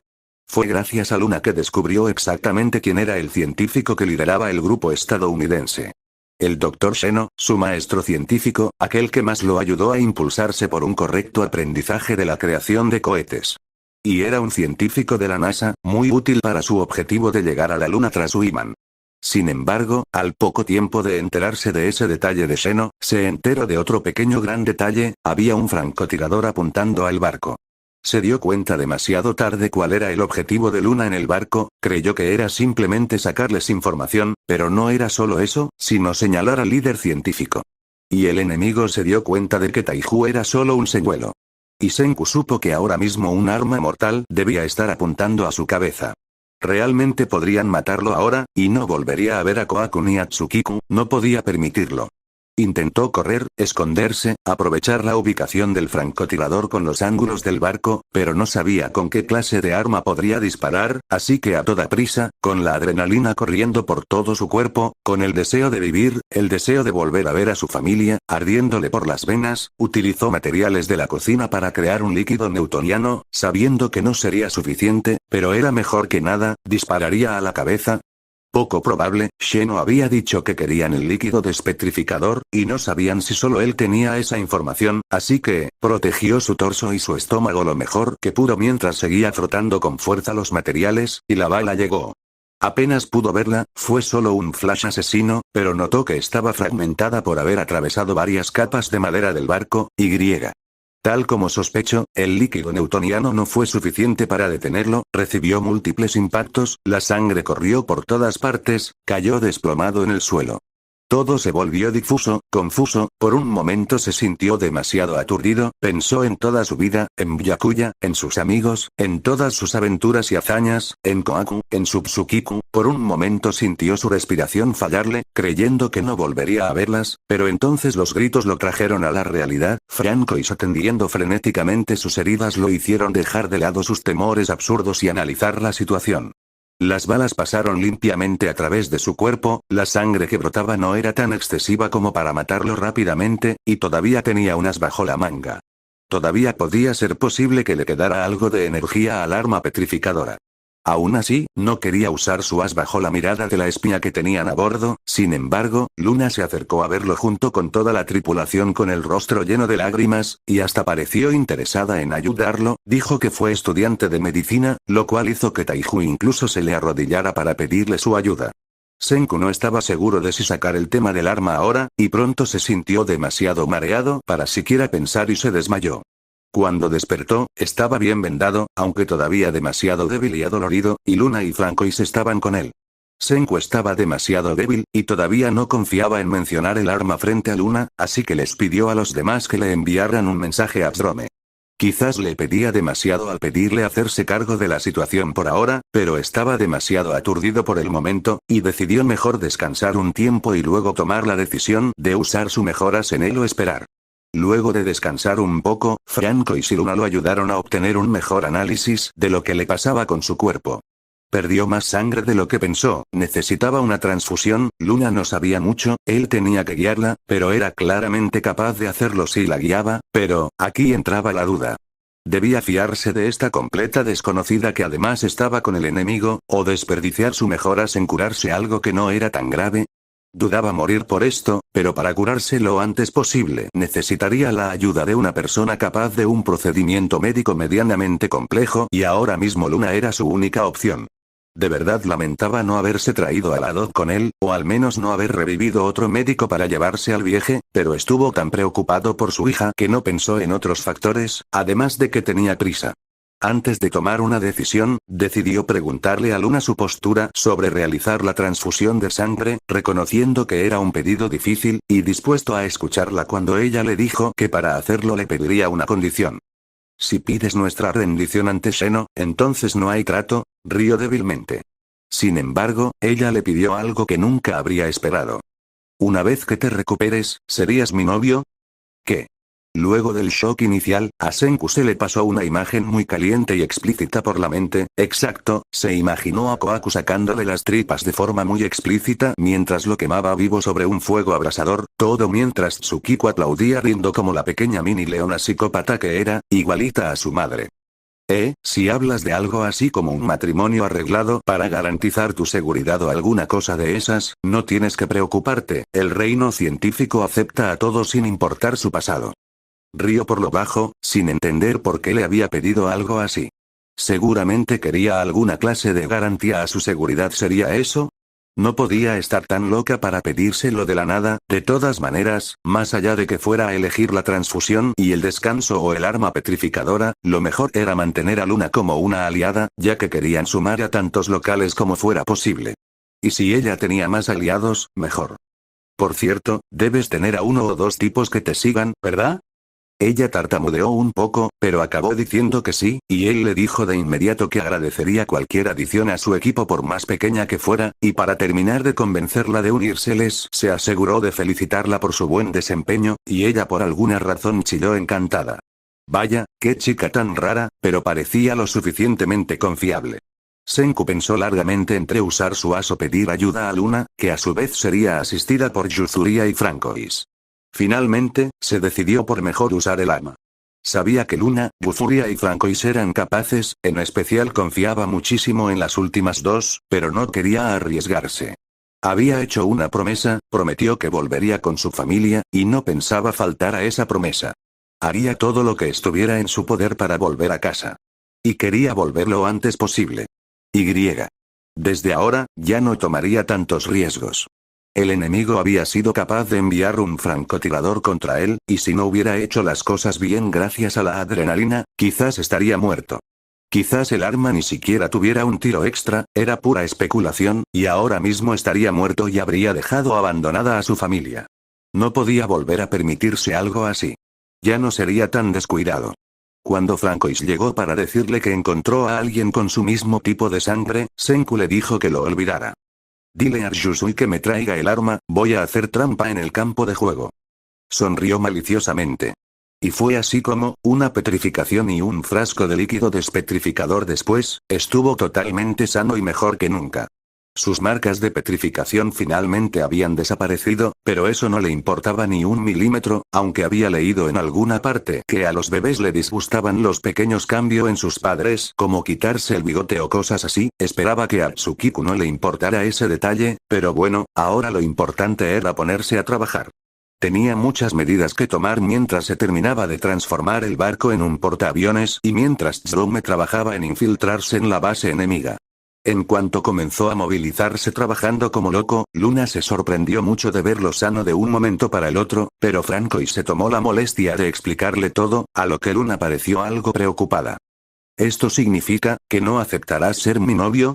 Fue gracias a Luna que descubrió exactamente quién era el científico que lideraba el grupo estadounidense. El Dr. Sheno, su maestro científico, aquel que más lo ayudó a impulsarse por un correcto aprendizaje de la creación de cohetes. Y era un científico de la NASA, muy útil para su objetivo de llegar a la Luna tras su imán. Sin embargo, al poco tiempo de enterarse de ese detalle de Sheno, se enteró de otro pequeño gran detalle: había un francotirador apuntando al barco. Se dio cuenta demasiado tarde cuál era el objetivo de Luna en el barco, creyó que era simplemente sacarles información, pero no era solo eso, sino señalar al líder científico. Y el enemigo se dio cuenta de que Taihu era solo un señuelo. Y Senku supo que ahora mismo un arma mortal debía estar apuntando a su cabeza. Realmente podrían matarlo ahora, y no volvería a ver a Kohaku ni a Tsukiku, no podía permitirlo. Intentó correr, esconderse, aprovechar la ubicación del francotirador con los ángulos del barco, pero no sabía con qué clase de arma podría disparar, así que a toda prisa, con la adrenalina corriendo por todo su cuerpo, con el deseo de vivir, el deseo de volver a ver a su familia, ardiéndole por las venas, utilizó materiales de la cocina para crear un líquido newtoniano, sabiendo que no sería suficiente, pero era mejor que nada, dispararía a la cabeza. Poco probable, Sheno había dicho que querían el líquido despetrificador, y no sabían si solo él tenía esa información, así que, protegió su torso y su estómago lo mejor que pudo mientras seguía frotando con fuerza los materiales, y la bala llegó. Apenas pudo verla, fue solo un flash asesino, pero notó que estaba fragmentada por haber atravesado varias capas de madera del barco, y tal como sospechó, el líquido newtoniano no fue suficiente para detenerlo, recibió múltiples impactos, la sangre corrió por todas partes, cayó desplomado en el suelo. Todo se volvió difuso, confuso, por un momento se sintió demasiado aturdido, pensó en toda su vida, en Byakuya, en sus amigos, en todas sus aventuras y hazañas, en Kohaku, en su Tsukiku, por un momento sintió su respiración fallarle, creyendo que no volvería a verlas, pero entonces los gritos lo trajeron a la realidad, franco y atendiendo frenéticamente sus heridas lo hicieron dejar de lado sus temores absurdos y analizar la situación. Las balas pasaron limpiamente a través de su cuerpo, la sangre que brotaba no era tan excesiva como para matarlo rápidamente, y todavía tenía unas bajo la manga. Todavía podía ser posible que le quedara algo de energía al arma petrificadora. Aún así, no quería usar su as bajo la mirada de la espía que tenían a bordo. Sin embargo, Luna se acercó a verlo junto con toda la tripulación con el rostro lleno de lágrimas, y hasta pareció interesada en ayudarlo. Dijo que fue estudiante de medicina, lo cual hizo que Taihu incluso se le arrodillara para pedirle su ayuda. Senku no estaba seguro de si sacar el tema del arma ahora, y pronto se sintió demasiado mareado para siquiera pensar y se desmayó. Cuando despertó, estaba bien vendado, aunque todavía demasiado débil y adolorido, y Luna y Francois estaban con él. Senku estaba demasiado débil, y todavía no confiaba en mencionar el arma frente a Luna, así que les pidió a los demás que le enviaran un mensaje a Zrome. Quizás le pedía demasiado al pedirle hacerse cargo de la situación por ahora, pero estaba demasiado aturdido por el momento, y decidió mejor descansar un tiempo y luego tomar la decisión de usar su mejoras en él o esperar. Luego de descansar un poco, Francois y Luna lo ayudaron a obtener un mejor análisis de lo que le pasaba con su cuerpo. Perdió más sangre de lo que pensó, necesitaba una transfusión, Luna no sabía mucho, él tenía que guiarla, pero era claramente capaz de hacerlo si la guiaba, pero, aquí entraba la duda. ¿Debía fiarse de esta completa desconocida que además estaba con el enemigo, o desperdiciar su mejoras en curarse algo que no era tan grave? Dudaba morir por esto, pero para curarse lo antes posible necesitaría la ayuda de una persona capaz de un procedimiento médico medianamente complejo y ahora mismo Luna era su única opción. De verdad lamentaba no haberse traído a la Doc con él, o al menos no haber revivido otro médico para llevarse al vieje, pero estuvo tan preocupado por su hija que no pensó en otros factores, además de que tenía prisa. Antes de tomar una decisión, decidió preguntarle a Luna su postura sobre realizar la transfusión de sangre, reconociendo que era un pedido difícil, y dispuesto a escucharla cuando ella le dijo que para hacerlo le pediría una condición. Si pides nuestra rendición ante Sheno, entonces no hay trato, rió débilmente. Sin embargo, ella le pidió algo que nunca habría esperado. Una vez que te recuperes, ¿serías mi novio? ¿Qué? Luego del shock inicial, a Senku se le pasó una imagen muy caliente y explícita por la mente, exacto, se imaginó a Kohaku sacándole las tripas de forma muy explícita mientras lo quemaba vivo sobre un fuego abrasador, todo mientras Tsukiko aplaudía riendo como la pequeña mini leona psicópata que era, igualita a su madre. Si hablas de algo así como un matrimonio arreglado para garantizar tu seguridad o alguna cosa de esas, no tienes que preocuparte, el reino científico acepta a todos sin importar su pasado. Rió por lo bajo, sin entender por qué le había pedido algo así. Seguramente quería alguna clase de garantía a su seguridad, ¿sería eso? No podía estar tan loca para pedírselo de la nada, de todas maneras, más allá de que fuera a elegir la transfusión y el descanso o el arma petrificadora, lo mejor era mantener a Luna como una aliada, ya que querían sumar a tantos locales como fuera posible. Y si ella tenía más aliados, mejor. Por cierto, debes tener a uno o dos tipos que te sigan, ¿verdad? Ella tartamudeó un poco, pero acabó diciendo que sí, y él le dijo de inmediato que agradecería cualquier adición a su equipo por más pequeña que fuera, y para terminar de convencerla de unírseles, se aseguró de felicitarla por su buen desempeño, y ella por alguna razón chilló encantada. Vaya, qué chica tan rara, pero parecía lo suficientemente confiable. Senku pensó largamente entre usar su as o pedir ayuda a Luna, que a su vez sería asistida por Yuzuria y Francois. Finalmente, se decidió por mejor usar el arma. Sabía que Luna, Yuzuria y Francois eran capaces, en especial confiaba muchísimo en las últimas dos, pero no quería arriesgarse. Había hecho una promesa, prometió que volvería con su familia, y no pensaba faltar a esa promesa. Haría todo lo que estuviera en su poder para volver a casa. Y quería volver lo antes posible. Desde ahora, ya no tomaría tantos riesgos. El enemigo había sido capaz de enviar un francotirador contra él, y si no hubiera hecho las cosas bien gracias a la adrenalina, quizás estaría muerto. Quizás el arma ni siquiera tuviera un tiro extra, era pura especulación, y ahora mismo estaría muerto y habría dejado abandonada a su familia. No podía volver a permitirse algo así. Ya no sería tan descuidado. Cuando Francois llegó para decirle que encontró a alguien con su mismo tipo de sangre, Senku le dijo que lo olvidara. Dile a Yusui que me traiga el arma, voy a hacer trampa en el campo de juego. Sonrió maliciosamente. Y fue así como, una petrificación y un frasco de líquido despetrificador después, estuvo totalmente sano y mejor que nunca. Sus marcas de petrificación finalmente habían desaparecido, pero eso no le importaba ni un milímetro, aunque había leído en alguna parte que a los bebés le disgustaban los pequeños cambios en sus padres, como quitarse el bigote o cosas así, esperaba que a Tsukiko no le importara ese detalle, pero bueno, ahora lo importante era ponerse a trabajar. Tenía muchas medidas que tomar mientras se terminaba de transformar el barco en un portaaviones y mientras Jerome trabajaba en infiltrarse en la base enemiga. En cuanto comenzó a movilizarse trabajando como loco, Luna se sorprendió mucho de verlo sano de un momento para el otro, pero Francois se tomó la molestia de explicarle todo, a lo que Luna pareció algo preocupada. ¿Esto significa que no aceptarás ser mi novio?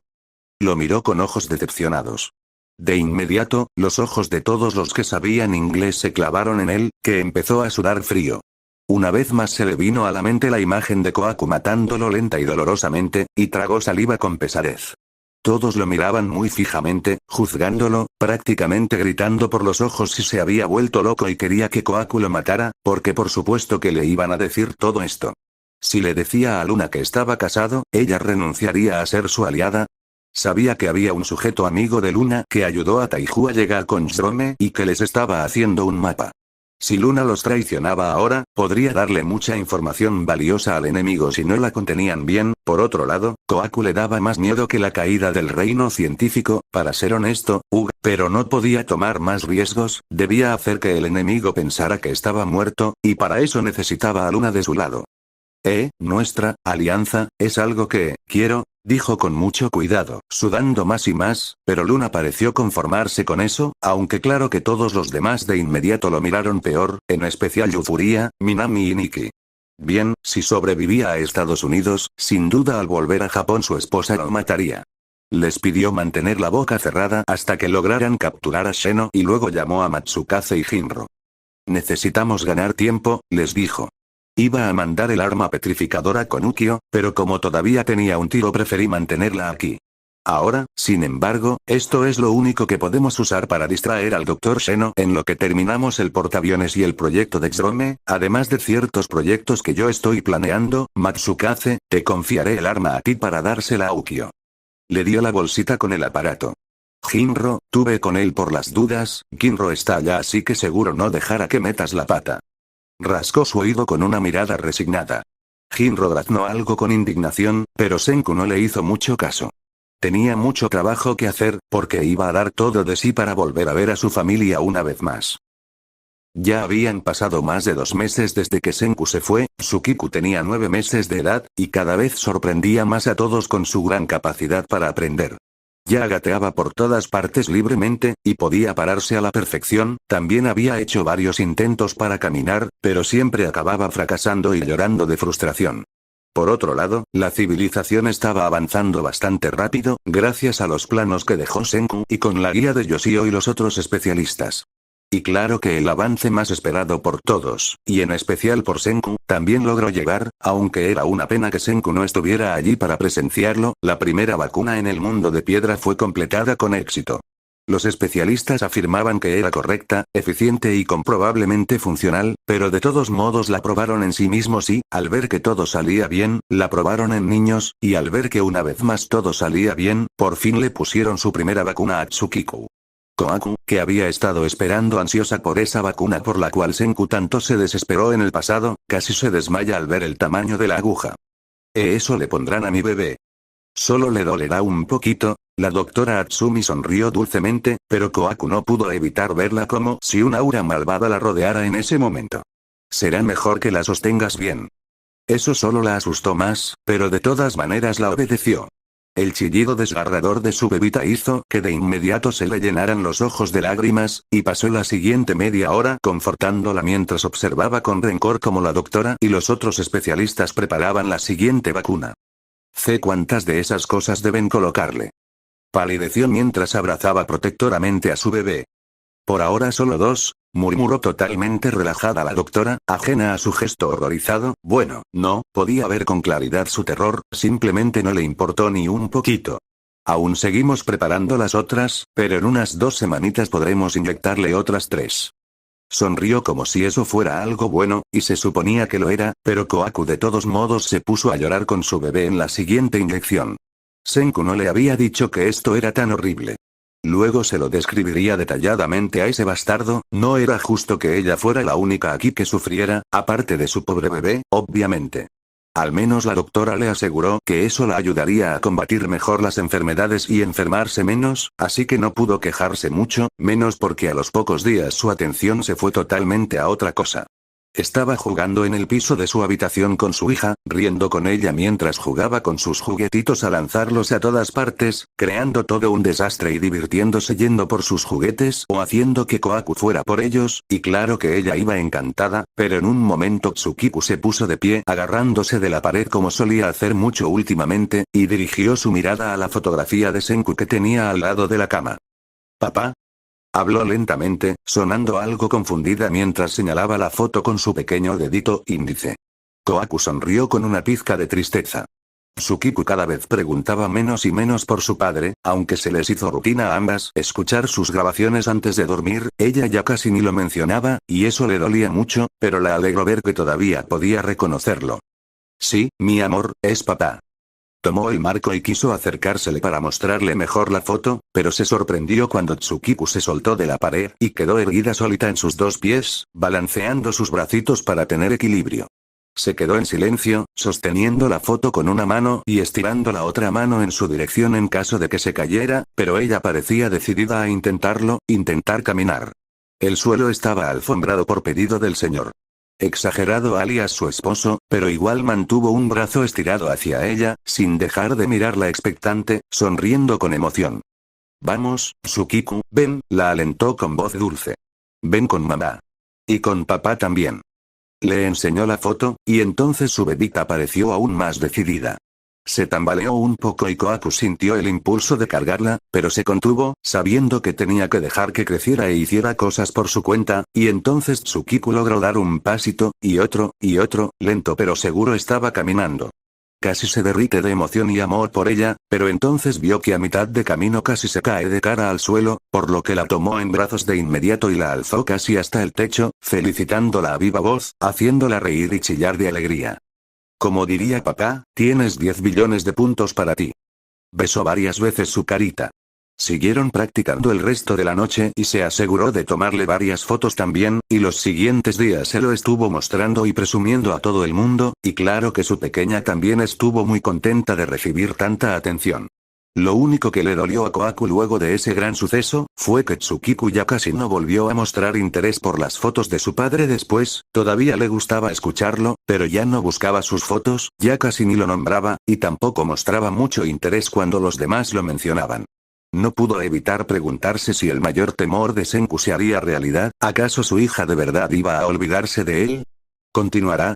Lo miró con ojos decepcionados. De inmediato, los ojos de todos los que sabían inglés se clavaron en él, que empezó a sudar frío. Una vez más se le vino a la mente la imagen de Kohaku matándolo lenta y dolorosamente, y tragó saliva con pesadez. Todos lo miraban muy fijamente, juzgándolo, prácticamente gritando por los ojos si se había vuelto loco y quería que Kohaku lo matara, porque por supuesto que le iban a decir todo esto. Si le decía a Luna que estaba casado, ella renunciaría a ser su aliada. Sabía que había un sujeto amigo de Luna que ayudó a Taiju a llegar con Jerome y que les estaba haciendo un mapa. Si Luna los traicionaba ahora, podría darle mucha información valiosa al enemigo si no la contenían bien. Por otro lado, Kohaku le daba más miedo que la caída del reino científico, para ser honesto, pero no podía tomar más riesgos, debía hacer que el enemigo pensara que estaba muerto, y para eso necesitaba a Luna de su lado. Nuestra alianza, es algo que, quiero, dijo con mucho cuidado, sudando más y más, pero Luna pareció conformarse con eso, aunque claro que todos los demás de inmediato lo miraron peor, en especial Yufuria, Minami y Nikki. Bien, si sobrevivía a Estados Unidos, sin duda al volver a Japón su esposa lo mataría. Les pidió mantener la boca cerrada hasta que lograran capturar a Sheno y luego llamó a Matsukaze y Jinro. Necesitamos ganar tiempo, les dijo. Iba a mandar el arma petrificadora con Ukio, pero como todavía tenía un tiro preferí mantenerla aquí. Ahora, sin embargo, esto es lo único que podemos usar para distraer al Dr. Sheno en lo que terminamos el portaaviones y el proyecto de Jerome, además de ciertos proyectos que yo estoy planeando. Matsukaze, te confiaré el arma a ti para dársela a Ukio. Le dio la bolsita con el aparato. Jinro, tuve con él por las dudas, Jinro está allá así que seguro no dejará que metas la pata. Rascó su oído con una mirada resignada. Jinro graznó algo con indignación, pero Senku no le hizo mucho caso. Tenía mucho trabajo que hacer, porque iba a dar todo de sí para volver a ver a su familia una vez más. Ya habían pasado más de 2 meses desde que Senku se fue, Tsukiku tenía 9 meses de edad, y cada vez sorprendía más a todos con su gran capacidad para aprender. Ya gateaba por todas partes libremente, y podía pararse a la perfección. También había hecho varios intentos para caminar, pero siempre acababa fracasando y llorando de frustración. Por otro lado, la civilización estaba avanzando bastante rápido, gracias a los planos que dejó Senku y con la guía de Yoshio y los otros especialistas. Y claro que el avance más esperado por todos, y en especial por Senku, también logró llegar, aunque era una pena que Senku no estuviera allí para presenciarlo. La primera vacuna en el mundo de piedra fue completada con éxito. Los especialistas afirmaban que era correcta, eficiente y comprobablemente funcional, pero de todos modos la probaron en sí mismos y, al ver que todo salía bien, la probaron en niños, y al ver que una vez más todo salía bien, por fin le pusieron su primera vacuna a Tsukiku. Kohaku, que había estado esperando ansiosa por esa vacuna por la cual Senku tanto se desesperó en el pasado, casi se desmaya al ver el tamaño de la aguja. Eso le pondrán a mi bebé. Solo le dolerá un poquito. La doctora Atsumi sonrió dulcemente, pero Kohaku no pudo evitar verla como si una aura malvada la rodeara en ese momento. Será mejor que la sostengas bien. Eso solo la asustó más, pero de todas maneras la obedeció. El chillido desgarrador de su bebita hizo que de inmediato se le llenaran los ojos de lágrimas, y pasó la siguiente media hora confortándola mientras observaba con rencor cómo la doctora y los otros especialistas preparaban la siguiente vacuna. Sé cuántas de esas cosas deben colocarle. Palideció mientras abrazaba protectoramente a su bebé. Por ahora solo 2, murmuró totalmente relajada la doctora, ajena a su gesto horrorizado. Bueno, no, podía ver con claridad su terror, simplemente no le importó ni un poquito. Aún seguimos preparando las otras, pero en unas 2 semanitas podremos inyectarle otras 3. Sonrió como si eso fuera algo bueno, y se suponía que lo era, pero Kohaku de todos modos se puso a llorar con su bebé en la siguiente inyección. Senku no le había dicho que esto era tan horrible. Luego se lo describiría detalladamente a ese bastardo. No era justo que ella fuera la única aquí que sufriera, aparte de su pobre bebé, obviamente. Al menos la doctora le aseguró que eso la ayudaría a combatir mejor las enfermedades y enfermarse menos, así que no pudo quejarse mucho, menos porque a los pocos días su atención se fue totalmente a otra cosa. Estaba jugando en el piso de su habitación con su hija, riendo con ella mientras jugaba con sus juguetitos a lanzarlos a todas partes, creando todo un desastre y divirtiéndose yendo por sus juguetes o haciendo que Kohaku fuera por ellos, y claro que ella iba encantada, pero en un momento Tsukiku se puso de pie agarrándose de la pared como solía hacer mucho últimamente, y dirigió su mirada a la fotografía de Senku que tenía al lado de la cama. ¿Papá? Habló lentamente, sonando algo confundida mientras señalaba la foto con su pequeño dedito índice. Kohaku sonrió con una pizca de tristeza. Tsukiku cada vez preguntaba menos y menos por su padre, aunque se les hizo rutina a ambas escuchar sus grabaciones antes de dormir, ella ya casi ni lo mencionaba, y eso le dolía mucho, pero la alegró ver que todavía podía reconocerlo. Sí, mi amor, es papá. Tomó el marco y quiso acercársele para mostrarle mejor la foto, pero se sorprendió cuando Tsukiku se soltó de la pared y quedó erguida solita en sus dos pies, balanceando sus bracitos para tener equilibrio. Se quedó en silencio, sosteniendo la foto con una mano y estirando la otra mano en su dirección en caso de que se cayera, pero ella parecía decidida a intentarlo, intentar caminar. El suelo estaba alfombrado por pedido del señor. Exagerado alias su esposo, pero igual mantuvo un brazo estirado hacia ella, sin dejar de mirarla expectante, sonriendo con emoción. Vamos, Tsukiku, ven, la alentó con voz dulce. Ven con mamá. Y con papá también. Le enseñó la foto, y entonces su bebita pareció aún más decidida. Se tambaleó un poco y Kohaku sintió el impulso de cargarla, pero se contuvo, sabiendo que tenía que dejar que creciera e hiciera cosas por su cuenta, y entonces Tsukiku logró dar un pasito, y otro, lento pero seguro estaba caminando. Casi se derrite de emoción y amor por ella, pero entonces vio que a mitad de camino casi se cae de cara al suelo, por lo que la tomó en brazos de inmediato y la alzó casi hasta el techo, felicitándola a viva voz, haciéndola reír y chillar de alegría. Como diría papá, tienes 10 billones de puntos para ti. Besó varias veces su carita. Siguieron practicando el resto de la noche y se aseguró de tomarle varias fotos también, y los siguientes días se lo estuvo mostrando y presumiendo a todo el mundo, y claro que su pequeña también estuvo muy contenta de recibir tanta atención. Lo único que le dolió a Kohaku luego de ese gran suceso, fue que Tsukiku ya casi no volvió a mostrar interés por las fotos de su padre después, todavía le gustaba escucharlo, pero ya no buscaba sus fotos, ya casi ni lo nombraba, y tampoco mostraba mucho interés cuando los demás lo mencionaban. No pudo evitar preguntarse si el mayor temor de Senku se haría realidad, ¿acaso su hija de verdad iba a olvidarse de él? Continuará.